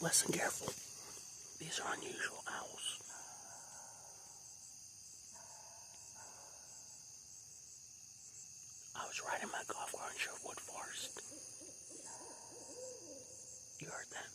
Listen careful. These are unusual owls. I was riding my golf cart in Sherwood Forest. You heard that?